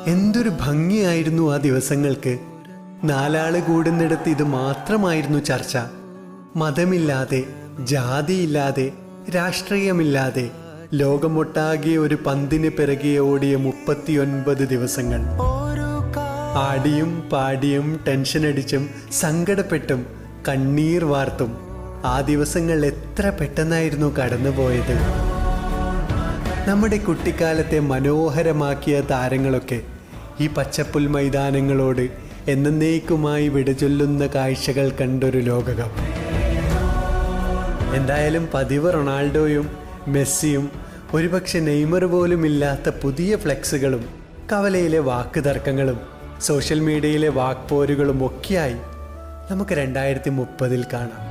എന്തൊരു ഭംഗിയായിരുന്നു ആ ദിവസങ്ങൾക്ക്. നാലാള് കൂടുന്നിടത്ത് ഇത് മാത്രമായിരുന്നു ചർച്ച. മതമില്ലാതെ, ജാതിയില്ലാതെ, രാഷ്ട്രീയമില്ലാതെ ലോകമൊട്ടാകെ ഒരു പന്തിന് പിറകെ ഓടിയ 39 ദിവസങ്ങൾ. ആടിയും പാടിയും ടെൻഷനടിച്ചും സങ്കടപ്പെട്ടും കണ്ണീർ വാർത്തും ആ ദിവസങ്ങൾ എത്ര പെട്ടെന്നായിരുന്നു കടന്നുപോയത്. നമ്മുടെ കുട്ടിക്കാലത്തെ മനോഹരമാക്കിയ താരങ്ങളൊക്കെ ഈ പച്ചപ്പുൽ മൈതാനങ്ങളോട് എന്നേക്കുമായി വിടചൊല്ലുന്ന കാഴ്ചകൾ കണ്ടൊരു ലോകകപ്പ്. എന്തായാലും പതിവ് റൊണാൾഡോയും മെസ്സിയും ഒരുപക്ഷെ നെയ്മർ പോലും ഇല്ലാത്ത പുതിയ ഫ്ലെക്സുകളും കവലയിലെ വാക്ക് തർക്കങ്ങളും സോഷ്യൽ മീഡിയയിലെ വാക്പോരുകളും ഒക്കെയായി നമുക്ക് 2030 കാണാം.